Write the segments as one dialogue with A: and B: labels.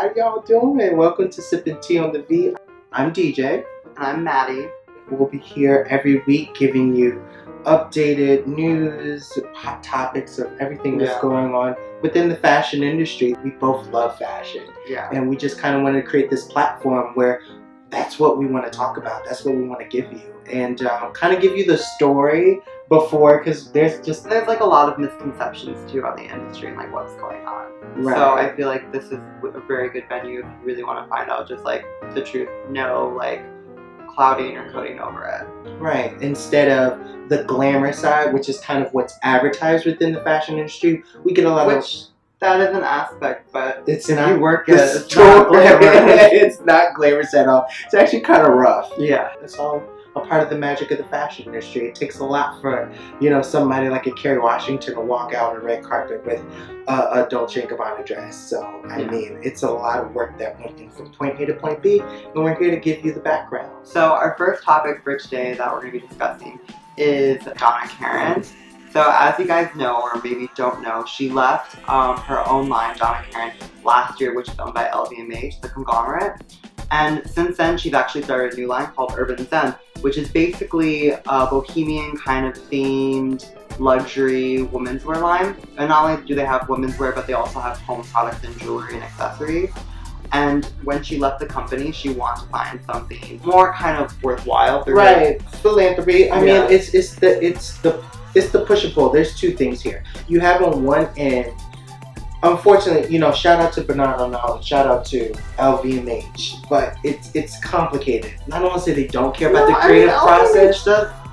A: How y'all doing? Welcome to Sippin T on the V. I'm DJ.
B: And I'm Maddie.
A: We'll be here every week giving you updated news, hot topics of everything that's going on within the fashion industry. We both love fashion.
B: Yeah.
A: And we just kind of wanted to create this platform where that's what we want to talk about. That's what we want to give you. And kind of give you the story before, because there's
B: like a lot of misconceptions too on the industry and like what's going on.
A: Right.
B: So I feel like this is a very good venue if you really want to find out just like the truth. No like clouding or coding over it.
A: Right. Instead of the glamour side, which is kind of what's advertised within the fashion industry, we get a lot of...
B: That is an aspect, but
A: it's
B: if
A: not,
B: you work
A: it,
B: it's not glamorous.
A: It's not glamorous at all. It's actually kind of rough.
B: Yeah.
A: It's all a part of the magic of the fashion industry. It takes a lot for, somebody like a Kerry Washington to walk out on a red carpet with a Dolce & Gabbana dress. So, I mean, it's a lot of work that went in from point A to point B, and we're here to give you the background.
B: So, our first topic for today that we're going to be discussing is Donna Karan. So, as you guys know, or maybe don't know, she left her own line, Donna Karan, last year, which is owned by LVMH, the conglomerate. And since then, she's actually started a new line called Urban Zen, which is basically a bohemian kind of themed luxury women's wear line. And not only do they have women's wear, but they also have home products and jewelry and accessories. And when she left the company, she wanted to find something more kind of worthwhile.
A: Right, philanthropy. I mean, it's the push and pull. There's two things here. You have on one end, unfortunately, shout out to Bernard Arnault, shout out to LVMH, but it's complicated. Not only say they don't care about the creative process,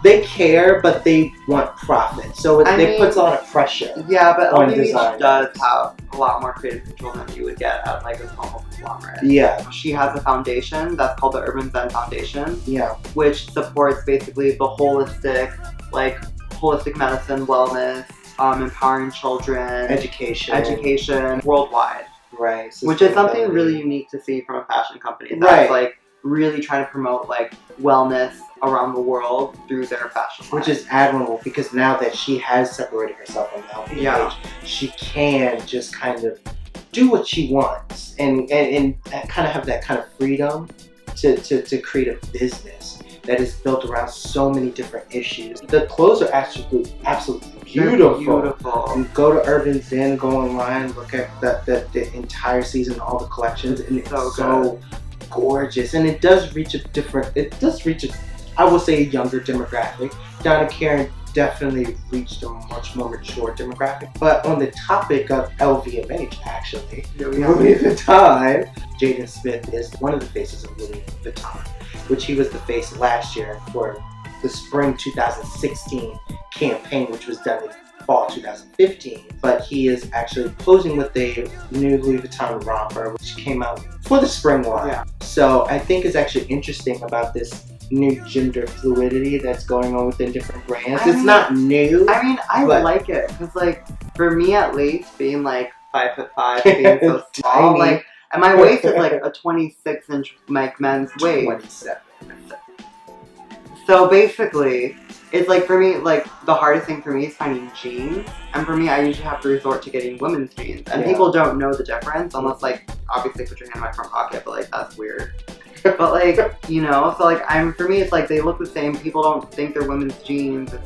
A: they care, but they want profit. So it puts a lot of pressure.
B: Yeah, but
A: on
B: LVMH
A: designers.
B: Does have a lot more creative control than you would get at like a normal conglomerate.
A: Yeah.
B: She has a foundation that's called the Urban Zen Foundation.
A: Yeah.
B: Which supports basically the holistic medicine, wellness, empowering children, education worldwide.
A: Right.
B: Which is something really unique to see from a fashion company. That's like really trying to promote like wellness around the world through their fashion line.
A: Which is admirable, because now that she has separated herself from LVMH, she can just kind of do what she wants and kind of have that kind of freedom to create a business that is built around so many different issues. The clothes are absolutely beautiful. And go to Urban Zen, go online, look at the entire season, all the collections, and it's so gorgeous. And it does reach a I will say, a younger demographic. Donna Karan definitely reached a much more mature demographic. But on the topic of LVMH, actually, Louis Vuitton, Jaden Smith is one of the faces of Louis Vuitton, which he was the face last year for the spring 2016 campaign, which was done in fall 2015. But he is actually posing with a new Louis Vuitton romper, which came out for the spring line. Yeah. So I think it's actually interesting about this new gender fluidity that's going on within different brands. It's not new.
B: I mean, I like it because, like, for me at least, being like 5'5", being so small, like, and my waist is like a 26-inch like men's waist.
A: 27.
B: So basically, it's like for me, like the hardest thing for me is finding jeans, and for me, I usually have to resort to getting women's jeans, and people don't know the difference unless, like, obviously put your hand in my front pocket, but like that's weird. But like, so like for me it's like they look the same. People don't think they're women's jeans. It's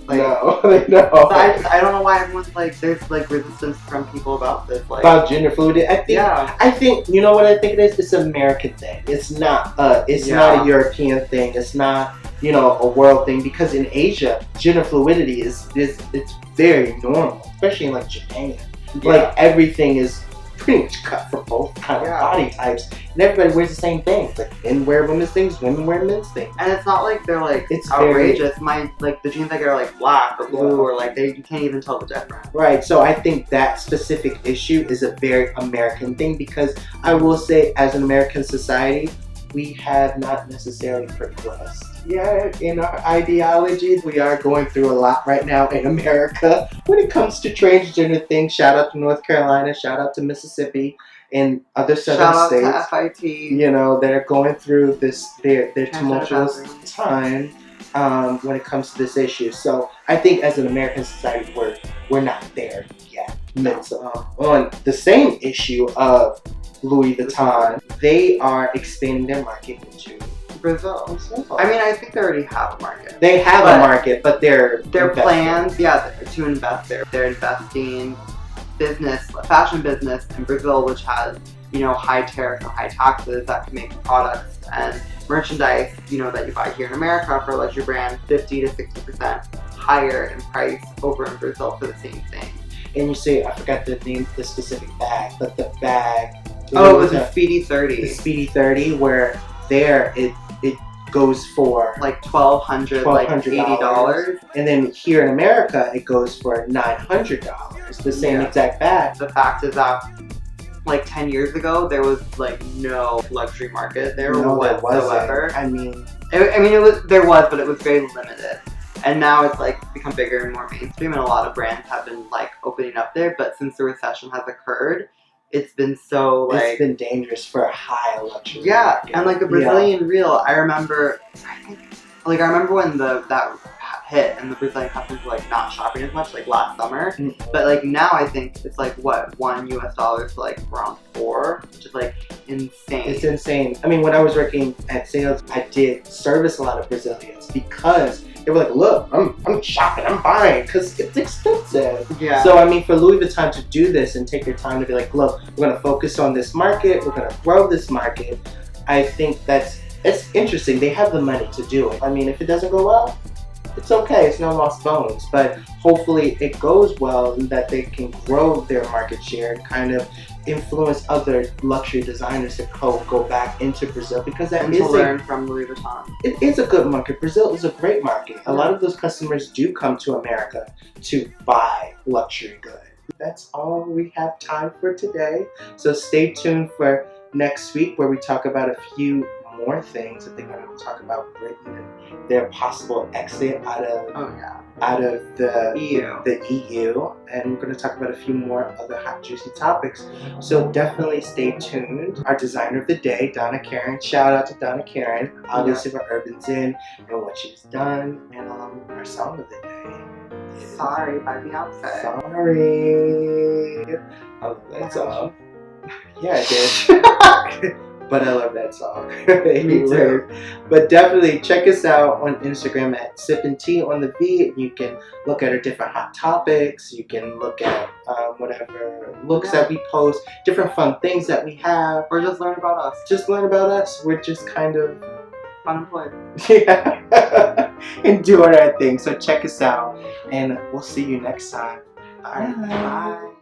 B: like,
A: no, they know.
B: So I don't know why everyone's like, there's like resistance from people about this, like
A: about gender fluidity. I think you know what I think it is. It's an American thing. It's not. It's not a European thing. It's not a world thing, because in Asia, gender fluidity is it's very normal, especially in like Japan. Like everything is pretty much cut for both kind of body types, and everybody wears the same things. Like men wear women's things, women wear men's things,
B: and it's not like they're like outrageous. The jeans I get are like black or blue, or like you can't even tell the difference. Right.
A: So I think that specific issue is a very American thing, because I will say, as an American society, we have not necessarily progressed yet in our ideologies. We are going through a lot right now in America when it comes to transgender things. Shout out to North Carolina, shout out to Mississippi and other southern states.
B: Shout out to FIT.
A: That are going through their tumultuous time when it comes to this issue. So I think as an American society, we're not there yet. So, on the same issue of Louis Vuitton, they are expanding their market into
B: Brazil. I mean, I think they already have a market.
A: They have a market, but their
B: plans, yeah, to invest there. They're investing fashion business in Brazil, which has, you know, high tariffs and high taxes that can make products and merchandise, you know, that you buy here in America for a luxury brand 50 to 60% higher in price over in Brazil for the same thing.
A: And you say, I forgot the name, the specific bag, but the bag.
B: Oh, it was a Speedy 30.
A: The Speedy 30, where there it goes for
B: like $1,200, like $80.
A: And then here in America, it goes for $900. The same exact bag.
B: The fact is that, like 10 years ago, there was like no luxury market there whatsoever.
A: I mean,
B: there was, but it was very limited. And now it's like become bigger and more mainstream, and a lot of brands have been like opening up there. But since the recession has occurred, it's been so like
A: it's been dangerous for a high luxury.
B: Yeah, market. And like the Brazilian real, I remember when that hit and the Brazilian customers were like not shopping as much like last summer. But like now I think it's like what $1 US to like around 4, which is like insane.
A: It's insane. I mean, when I was working at sales, I did service a lot of Brazilians because they were like, look, I'm shopping, I'm buying, because it's expensive.
B: Yeah.
A: So, I mean, for Louis Vuitton to do this and take their time to be like, look, we're going to focus on this market, we're going to grow this market, I think it's interesting. They have the money to do it. I mean, if it doesn't go well, it's okay, it's no lost bones. But hopefully it goes well and that they can grow their market share and kind of influence other luxury designers to go back into Brazil, because that is
B: learn from Louis Vuitton.
A: It is a good market. Brazil is a great market. A lot of those customers do come to America to buy luxury goods. That's all we have time for today. So stay tuned for next week, where we talk about a few more things. I think I'm going to talk about Britain and their possible exit out of the EU, and we're going to talk about a few more other hot juicy topics. So definitely stay tuned. Our designer of the day, Donna Karen. Shout out to Donna Karen, obviously for Urban Zen and what she's done, and our song of the day.
B: Sorry by Beyonce.
A: Sorry. I love that song. Yeah, I did. But I love that song.
B: Me too.
A: But definitely check us out on Instagram at Sippin T on the V. You can look at our different hot topics. You can look at whatever looks that we post, different fun things that we have.
B: Or just learn about us.
A: Just learn about us. We're just kind of
B: unemployed.
A: Yeah. And doing our thing. So check us out. And we'll see you next time. All right. Bye.